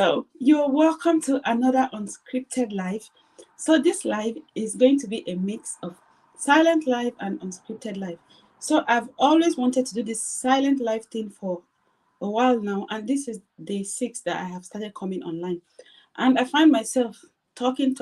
So, you're welcome to another unscripted live. So, this live is going to be a mix of silent live and unscripted live. So, I've always wanted to do this silent live thing for a while now, and this is day 6 that I have started coming online. And I find myself talking,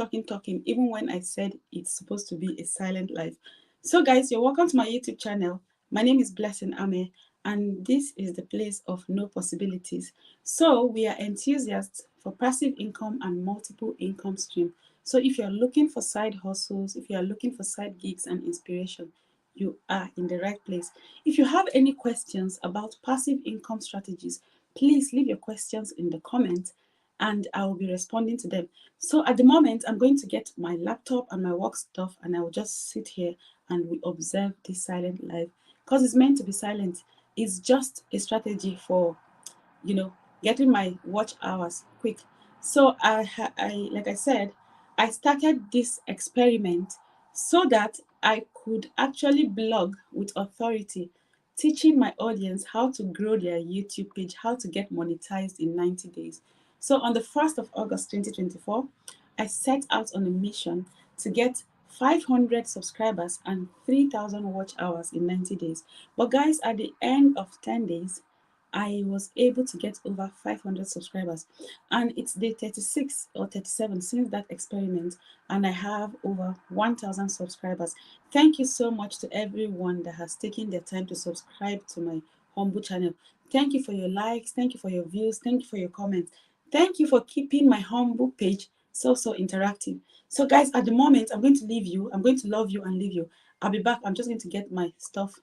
even when I said it's supposed to be a silent live. So, guys, you're welcome to my YouTube channel. My name is Blessing Ame, and this is the place of no possibilities. So, we are enthusiasts for passive income and multiple income stream. So, if you're looking for side hustles, if you are looking for side gigs and inspiration, you are in the right place. If you have any questions about passive income strategies, please leave your questions in the comments and I will be responding to them. So at the moment, I'm going to get my laptop and my work stuff and I will just sit here and we observe this silent live because it's meant to be silent. It's just a strategy for, getting my watch hours quick. So like I said, I started this experiment so that I could actually blog with authority, teaching my audience how to grow their YouTube page, how to get monetized in 90 days. So on the 1st of August 2024, I set out on a mission to get 500 subscribers and 3,000 watch hours in 90 days. But guys, at the end of 10 days, I was able to get over 500 subscribers, and it's day 36 or 37 since that experiment, and I have over 1,000 subscribers. Thank you so much to everyone that has taken their time to subscribe to my humble channel. Thank you for your likes, thank you for your views, thank you for your comments, thank you for keeping my humble page so interactive. So guys, at the moment, I'm going to leave you. I'm going to love you and leave you. I'll be back. I'm just going to get my stuff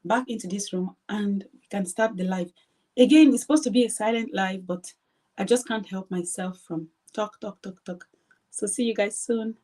back into this room and we can start the live. Again, it's supposed to be a silent live, but I just can't help myself from talk. So see you guys soon.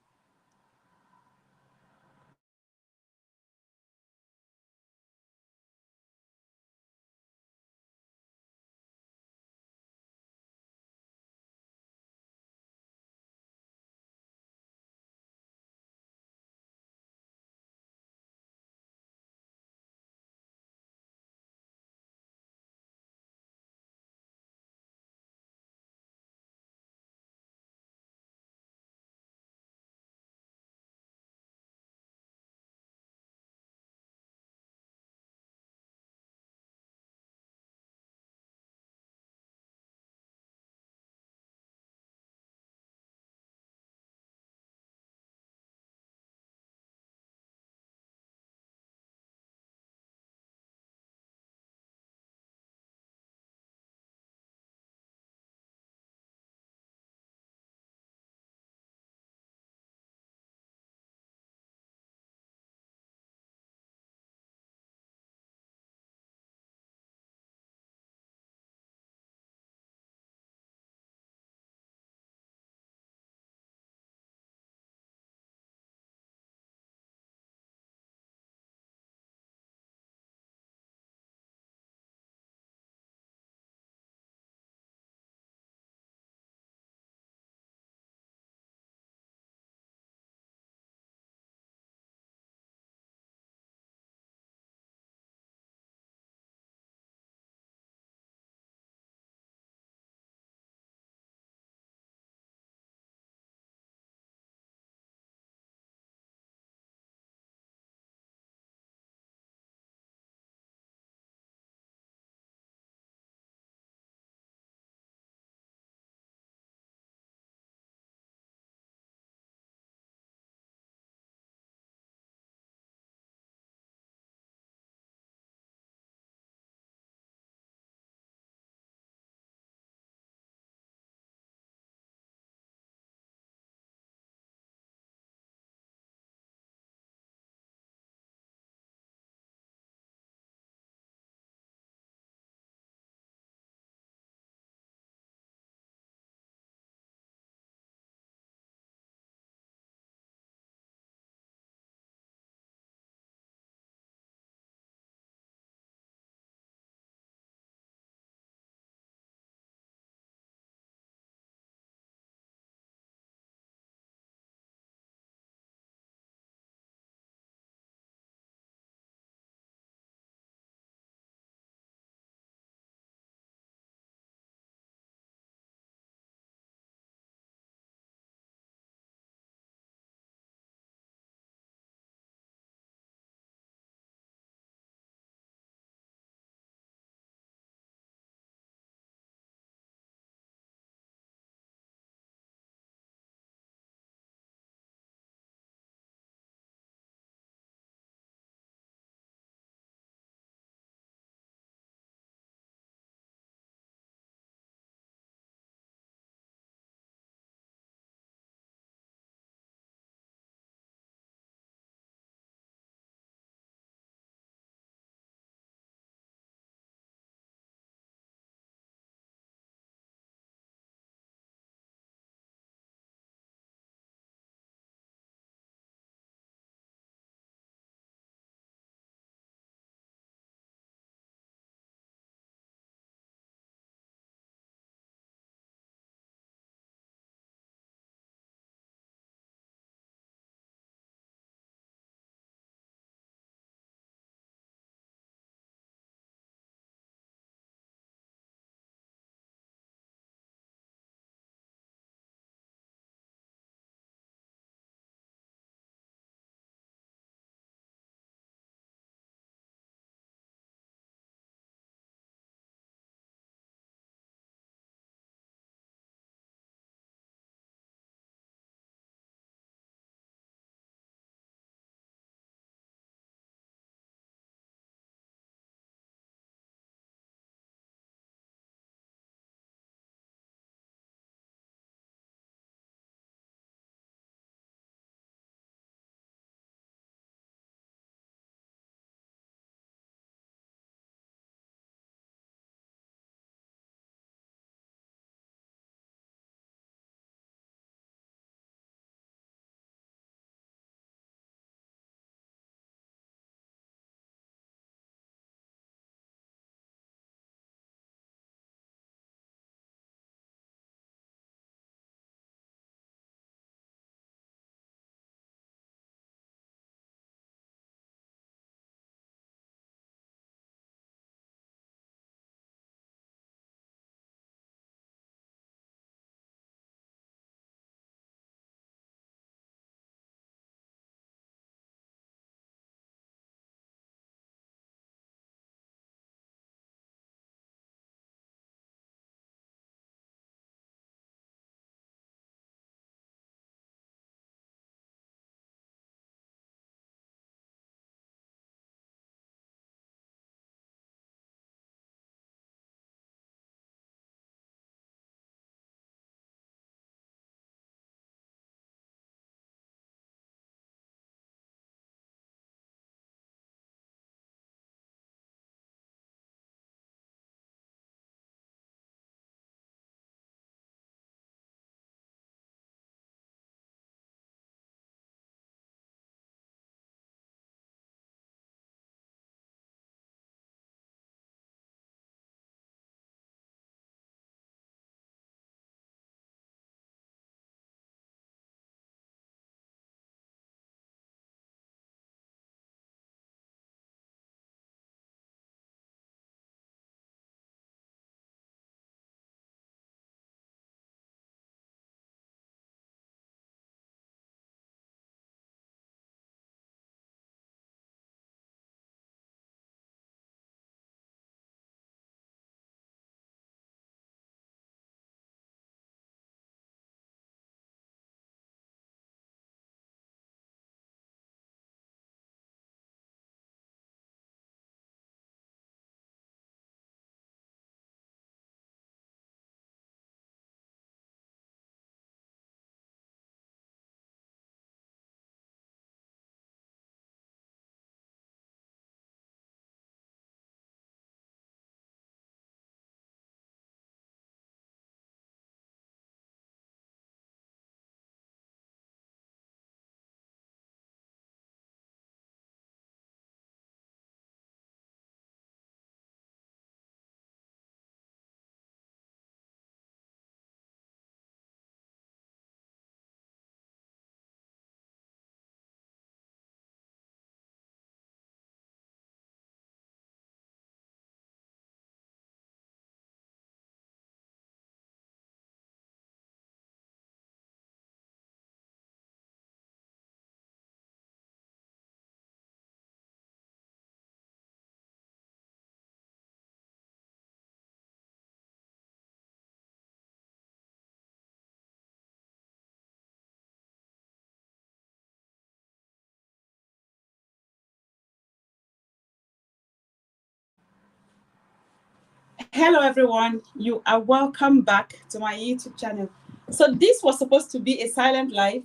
Hello everyone, you are welcome back to my YouTube channel. So this was supposed to be a silent live,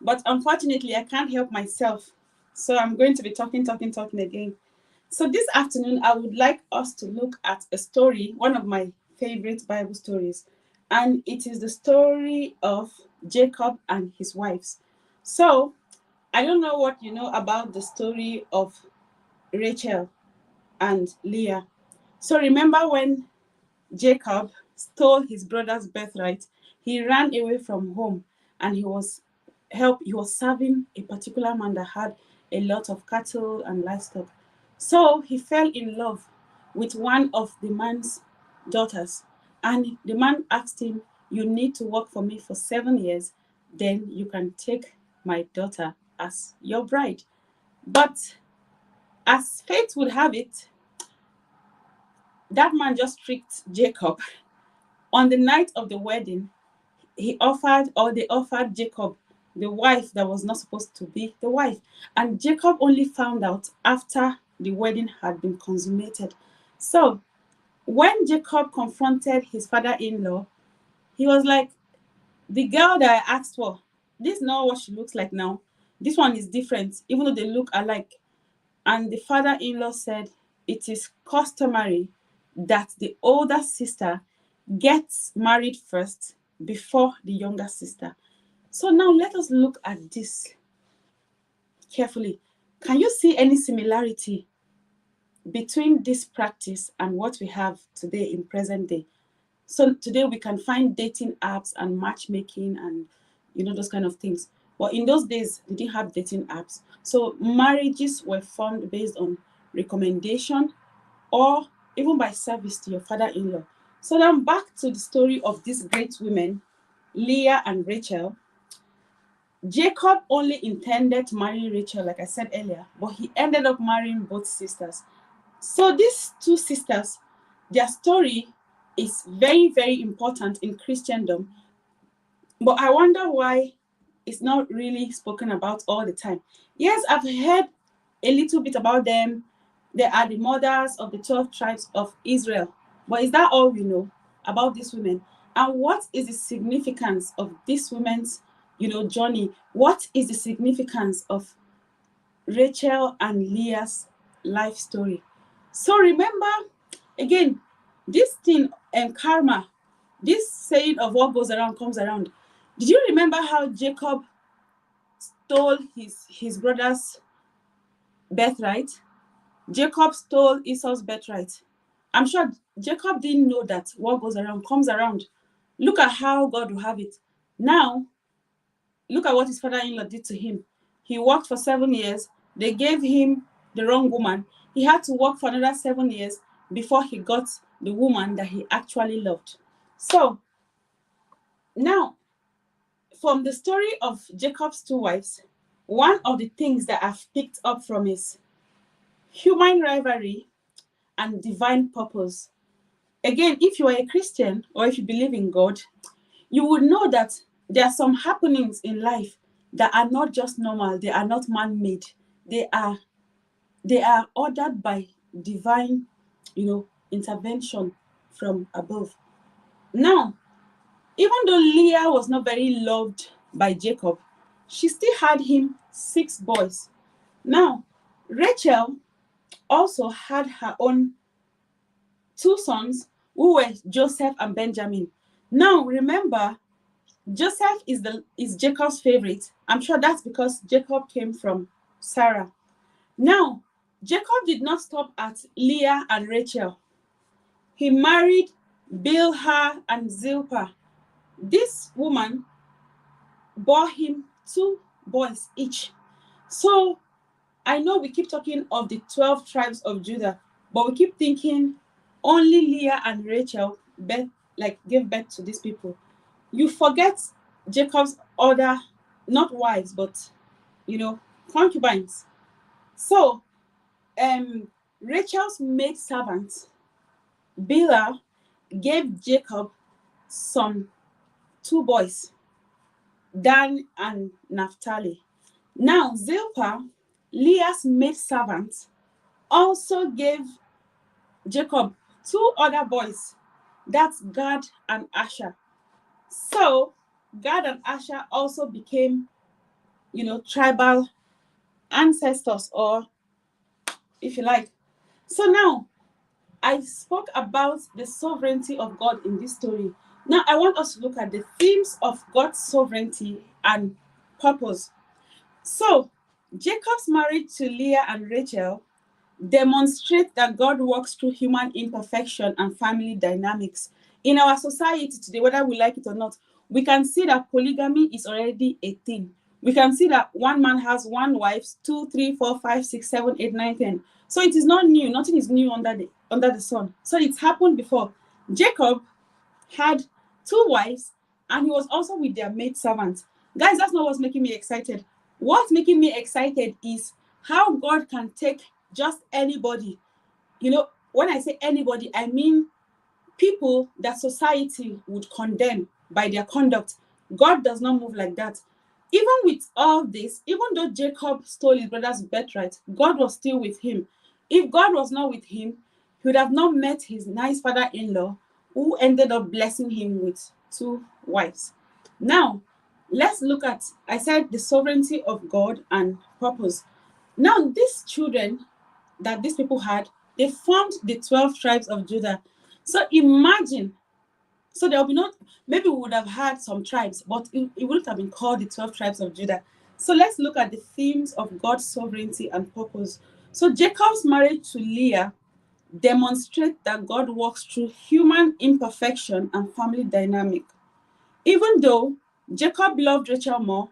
but unfortunately I can't help myself. So I'm going to be talking again. So this afternoon I would like us to look at a story, one of my favorite Bible stories, and it is the story of Jacob and his wives. So I don't know what you know about the story of Rachel and Leah. So remember when Jacob stole his brother's birthright, he ran away from home and he was serving a particular man that had a lot of cattle and livestock. So he fell in love with one of the man's daughters, and the man asked him, "You need to work for me for 7 years, then you can take my daughter as your bride." But as fate would have it, that man just tricked Jacob. On the night of the wedding, they offered Jacob the wife that was not supposed to be the wife. And Jacob only found out after the wedding had been consummated. So when Jacob confronted his father-in-law, he was like, "The girl that I asked for, this is not what she looks like now. This one is different, even though they look alike." And the father-in-law said, "It is customary that the older sister gets married first before the younger sister." So now let us look at this carefully. Can you see any similarity between this practice and what we have today in present day? So today we can find dating apps and matchmaking and those kind of things. But in those days, they didn't have dating apps. So marriages were formed based on recommendation or even by service to your father-in-law. So then back to the story of these great women, Leah and Rachel. Jacob only intended to marry Rachel, like I said earlier, but he ended up marrying both sisters. So these two sisters, their story is very, very important in Christendom, but I wonder why it's not really spoken about all the time. Yes, I've heard a little bit about them. They are the mothers of the 12 tribes of Israel. But is that all we know about these women? And what is the significance of this women's, journey? What is the significance of Rachel and Leah's life story? So remember, again, this thing and karma, this saying of what goes around comes around. Did you remember how Jacob stole his brother's birthright? Jacob stole Esau's birthright. I'm sure Jacob didn't know that what goes around comes around. Look at how God will have it. Now, look at what his father-in-law did to him. He worked for 7 years. They gave him the wrong woman. He had to work for another 7 years before he got the woman that he actually loved. So, now, from the story of Jacob's two wives, one of the things that I've picked up from is human rivalry and divine purpose. Again, if you are a Christian or if you believe in God, you would know that there are some happenings in life that are not just normal, they are not man-made. They are ordered by divine, intervention from above. Now, even though Leah was not very loved by Jacob, she still had him 6 boys. Now, Rachel also had her own 2 sons who were Joseph and Benjamin. Now, remember, Joseph is Jacob's favorite. I'm sure that's because Jacob came from Sarah. Now, Jacob did not stop at Leah and Rachel. He married Bilhah and Zilpah. This woman bore him 2 boys each. So I know we keep talking of the 12 tribes of Judah, but we keep thinking only Leah and Rachel gave birth to these people. You forget Jacob's other, not wives, but concubines. So Rachel's maid servant, Bilhah, gave Jacob some 2 boys, Dan and Naphtali. Now, Zilpah, Leah's maid servant, also gave Jacob two other boys. That's Gad and Asher. So Gad and Asher also became, tribal ancestors, or if you like. So now I spoke about the sovereignty of God in this story. Now I want us to look at the themes of God's sovereignty and purpose. So Jacob's marriage to Leah and Rachel demonstrate that God works through human imperfection and family dynamics. In our society today, whether we like it or not, we can see that polygamy is already a thing. We can see that one man has one wife, 2, 3, 4, 5, 6, 7, 8, 9, 10. So it is not new. Nothing is new under the sun. So it's happened before. Jacob had two wives, and he was also with their maid servants. Guys, that's not what's making me excited. What's making me excited is how God can take just anybody. When I say anybody, I mean people that society would condemn by their conduct. God does not move like that. Even with all this, even though Jacob stole his brother's birthright, God was still with him. If God was not with him, he would have not met his nice father-in-law, who ended up blessing him with two wives. Now, let's look at, I said, the sovereignty of God and purpose. Now, these children that these people had, they formed the 12 tribes of Judah. So imagine, so there will be not, maybe we would have had some tribes, but it wouldn't have been called the 12 tribes of Judah. So let's look at the themes of God's sovereignty and purpose. So Jacob's marriage to Leah demonstrates that God works through human imperfection and family dynamic. Even though Jacob loved Rachel more,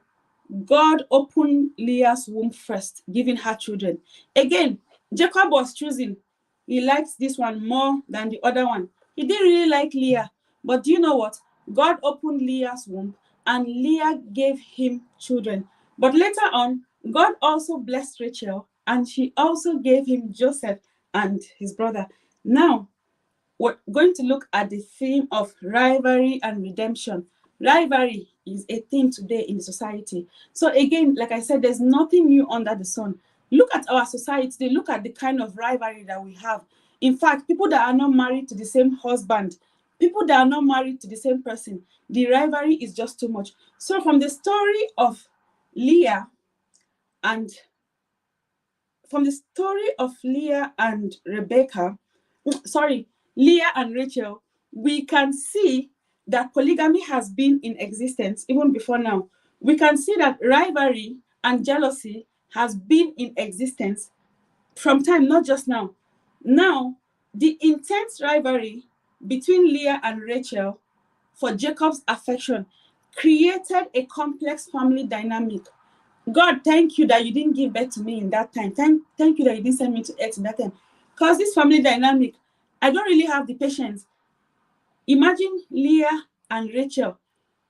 God opened Leah's womb first, giving her children. Again, Jacob was choosing. He likes this one more than the other one. He didn't really like Leah. But do you know what? God opened Leah's womb, and Leah gave him children. But later on, God also blessed Rachel, and she also gave him Joseph and his brother. Now, we're going to look at the theme of rivalry and redemption. Rivalry is a theme today in society. So again, like I said, there's nothing new under the sun. Look at our society. They look at the kind of rivalry that we have. In fact, people that are not married to the same husband, people that are not married to the same person, the rivalry is just too much. So from the story of Leah and Leah and Rachel, we can see that polygamy has been in existence even before now. We can see that rivalry and jealousy has been in existence from time, not just now. Now, the intense rivalry between Leah and Rachel for Jacob's affection created a complex family dynamic. God, thank you that you didn't give birth to me in that time. Thank you that you didn't send me to earth in that time. Because this family dynamic, I don't really have the patience. Imagine Leah and Rachel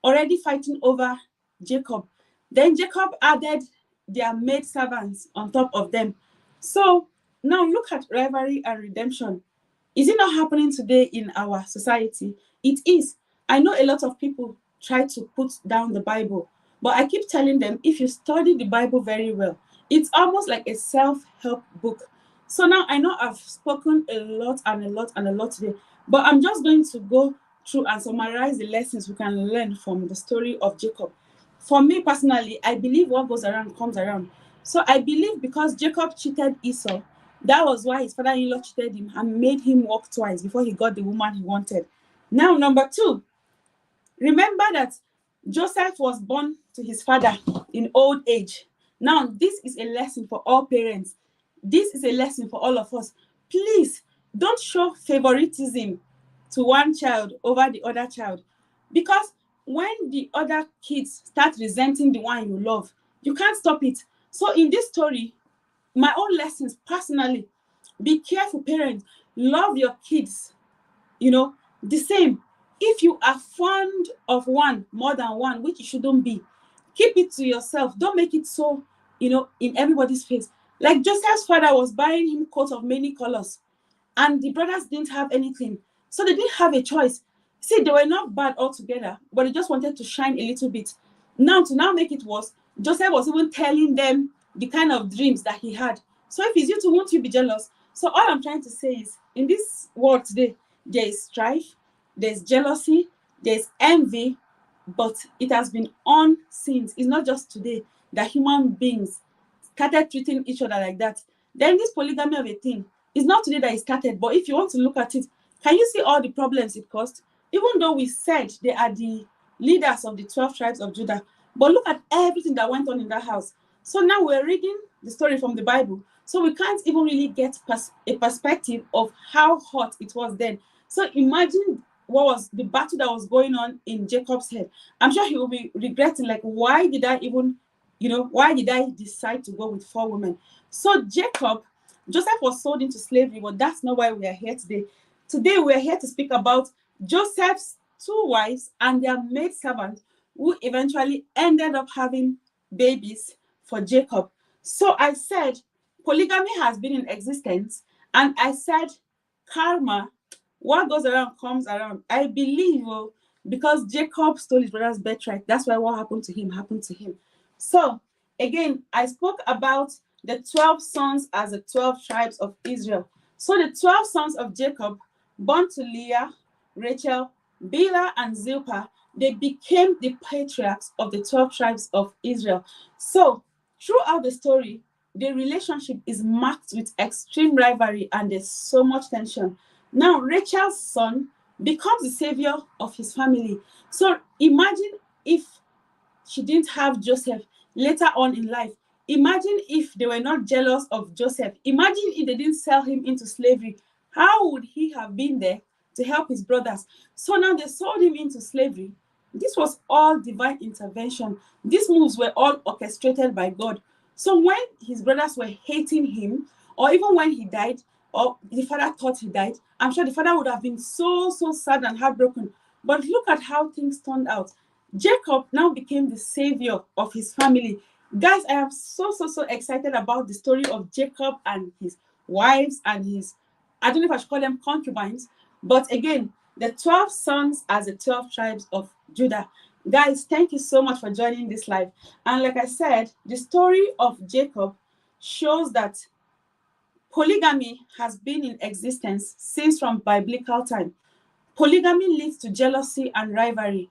already fighting over Jacob. Then Jacob added their maid servants on top of them. So now look at rivalry and redemption. Is it not happening today in our society? It is. I know a lot of people try to put down the Bible, but I keep telling them, if you study the Bible very well, it's almost like a self-help book. So now I know I've spoken a lot today, but I'm just going to go through and summarize the lessons we can learn from the story of Jacob. For me personally, I believe what goes around comes around. So I believe because Jacob cheated Esau, that was why his father-in-law cheated him and made him walk twice before he got the woman he wanted. Now, number two, remember that Joseph was born to his father in old age. Now, this is a lesson for all parents. This is a lesson for all of us. Please don't show favoritism to one child over the other child, because when the other kids start resenting the one you love, you can't stop it. So in this story, my own lessons personally, be careful, parents. Love your kids, the same. If you are fond of one more than one, which you shouldn't be, keep it to yourself. Don't make it so, in everybody's face. Like Joseph's father was buying him coats of many colors, and the brothers didn't have anything. So they didn't have a choice. See, they were not bad altogether, but they just wanted to shine a little bit. Now, to now make it worse, Joseph was even telling them the kind of dreams that he had. So if it's you too, won't you be jealous? So all I'm trying to say is, in this world today, there is strife, there's jealousy, there's envy, but it has been on since. It's not just today that human beings started treating each other like that. Then this polygamy of a thing, it's not today that it started, but if you want to look at it, can you see all the problems it caused? Even though we said they are the leaders of the 12 tribes of Judah, but look at everything that went on in that house. So now we're reading the story from the Bible, so we can't even really get a perspective of how hot it was then. So imagine what was the battle that was going on in Jacob's head. I'm sure he will be regretting, like, why did I even, why did I decide to go with 4 women? So Joseph was sold into slavery, but that's not why we are here today. Today we are here to speak about Joseph's 2 wives and their maid servant, who eventually ended up having babies for Jacob. So I said polygamy has been in existence, and I said karma, what goes around comes around. I believe, because Jacob stole his brother's birthright, that's why what happened to him happened to him. So again, I spoke about the 12 sons as the 12 tribes of Israel. So the 12 sons of Jacob, born to Leah, Rachel, Bilhah, and Zilpah, they became the patriarchs of the 12 tribes of Israel. So throughout the story, the relationship is marked with extreme rivalry and there's so much tension. Now, Rachel's son becomes the savior of his family. So imagine if she didn't have Joseph later on in life. Imagine if they were not jealous of Joseph. Imagine if they didn't sell him into slavery. How would he have been there to help his brothers? So now they sold him into slavery. This was all divine intervention. These moves were all orchestrated by God. So when his brothers were hating him, or even when he died, or the father thought he died, I'm sure the father would have been so sad and heartbroken. But look at how things turned out. Jacob now became the savior of his family. Guys, I am so excited about the story of Jacob and his wives and his, I don't know if I should call them concubines, but again, the 12 sons as the 12 tribes of Judah. Guys, thank you so much for joining this live. And like I said, the story of Jacob shows that polygamy has been in existence since from biblical time. Polygamy leads to jealousy and rivalry.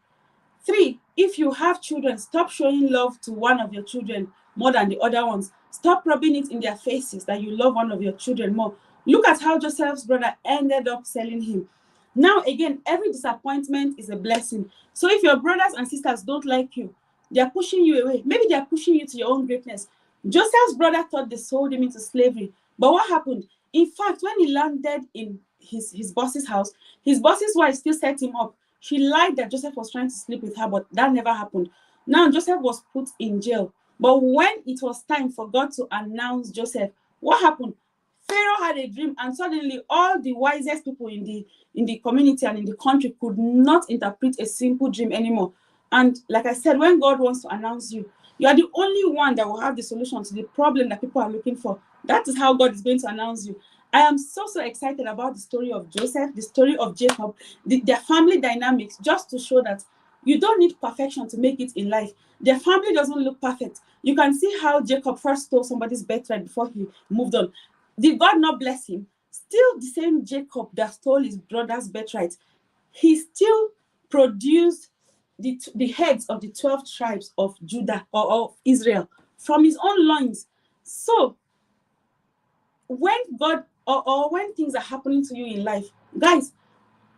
3, if you have children, stop showing love to one of your children more than the other ones. Stop rubbing it in their faces that you love one of your children more. Look at how Joseph's brother ended up selling him. Now, again, every disappointment is a blessing. So if your brothers and sisters don't like you, they are pushing you away. Maybe they are pushing you to your own greatness. Joseph's brother thought they sold him into slavery. But what happened? In fact, when he landed in his boss's house, his boss's wife still set him up. She lied that Joseph was trying to sleep with her, but that never happened. Now Joseph was put in jail. But when it was time for God to announce Joseph, what happened? Pharaoh had a dream, and suddenly all the wisest people in the community and in the country could not interpret a simple dream anymore. And like I said, when God wants to announce you, you are the only one that will have the solution to the problem that people are looking for. That is how God is going to announce you. I am so excited about the story of Joseph, the story of Jacob, their family dynamics, just to show that you don't need perfection to make it in life. Their family doesn't look perfect. You can see how Jacob first stole somebody's birthright before he moved on. Did God not bless him? Still the same Jacob that stole his brother's birthright. He still produced the heads of the 12 tribes of Judah or of Israel from his own loins. So when God or when things are happening to you in life, guys,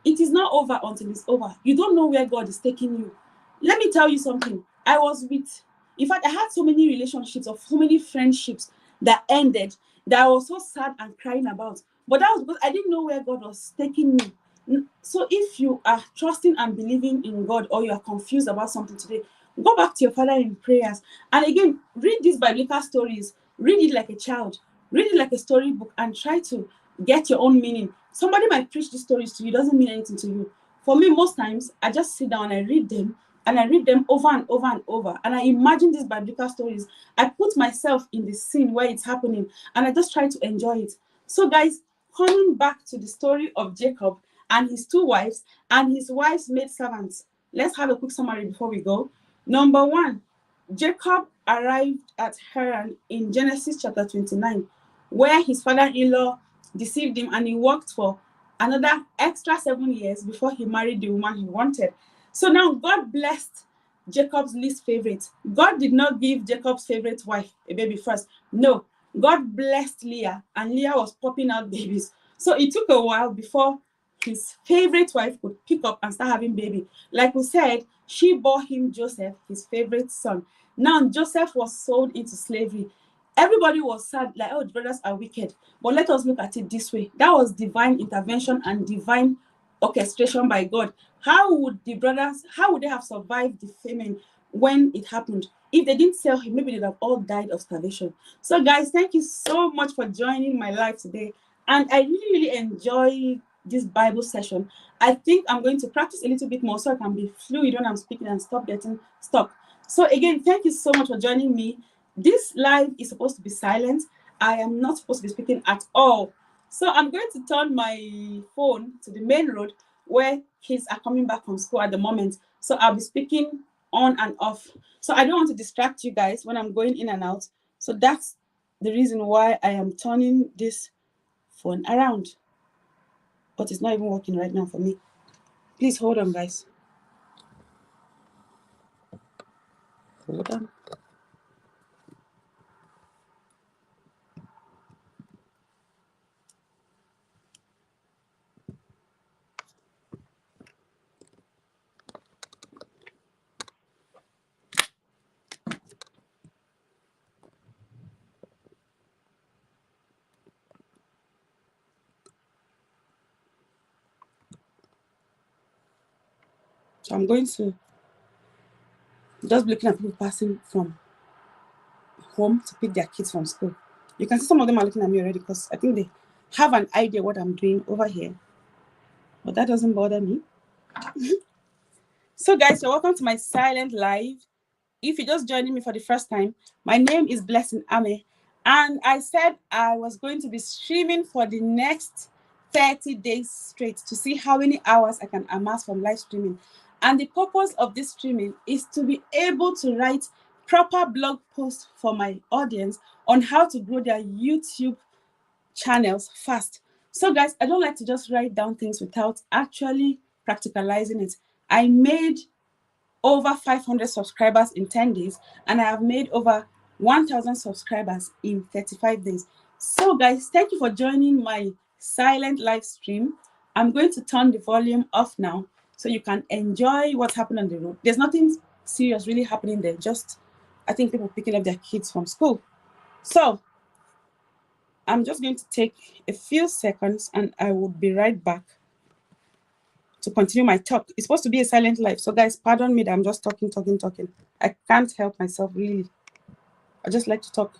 it is not over until it's over. You don't know where God is taking you. Let me tell you something. In fact, I had so many relationships or so many friendships that ended that I was so sad and crying about. But that was because I didn't know where God was taking me. So if you are trusting and believing in God, or you are confused about something today, go back to your Father in prayers. And again, read these biblical stories. Read it like a child. Read it like a storybook and try to get your own meaning. Somebody might preach these stories to you, doesn't mean anything to you. For me, most times, I just sit down and I read them, and I read them over and over and over. And I imagine these biblical stories. I put myself in the scene where it's happening, and I just try to enjoy it. So guys, coming back to the story of Jacob and his 2 wives and his wives' maid servants. Let's have a quick summary before we go. Number 1, Jacob arrived at Haran in Genesis chapter 29, where his father-in-law deceived him and he worked for another extra 7 years before he married the woman he wanted. So now God blessed Jacob's least favorite. God did not give Jacob's favorite wife a baby first. No, God blessed Leah, and Leah was popping out babies. So it took a while before his favorite wife could pick up and start having baby. Like we said, she bore him Joseph, his favorite son. Now Joseph was sold into slavery. Everybody was sad, like, oh, the brothers are wicked. But let us look at it this way. That was divine intervention and divine orchestration by God. How would the brothers, how would they have survived the famine when it happened? If they didn't sell him, maybe they'd have all died of starvation. So guys, thank you so much for joining my live today. And I really, really enjoy this Bible session. I think I'm going to practice a little bit more so I can be fluid when I'm speaking and stop getting stuck. So again, thank you so much for joining me. This live is supposed to be silent. I am not supposed to be speaking at all. So I'm going to turn my phone to the main road where kids are coming back from school at the moment. So I'll be speaking on and off. So I don't want to distract you guys when I'm going in and out. So that's the reason why I am turning this phone around. But it's not even working right now for me. Please hold on, guys. Hold on. So I'm going to just be looking at people passing from home to pick their kids from school. You can see some of them are looking at me already because I think they have an idea what I'm doing over here. But that doesn't bother me. So guys, you're welcome to my silent live. If you're just joining me for the first time, my name is Blessing Ame. And I said I was going to be streaming for the next 30 days straight to see how many hours I can amass from live streaming. And the purpose of this streaming is to be able to write proper blog posts for my audience on how to grow their YouTube channels fast. So guys, I don't like to just write down things without actually practicalizing it. I made over 500 subscribers in 10 days, and I have made over 1,000 subscribers in 35 days. So guys, thank you for joining my silent live stream. I'm going to turn the volume off now so you can enjoy what's happening on the road. There's nothing serious really happening there, just I think people picking up their kids from school. So I'm just going to take a few seconds and I will be right back to continue my talk. It's supposed to be a silent live. So guys, pardon me that I'm just talking. I can't help myself, really. I just like to talk.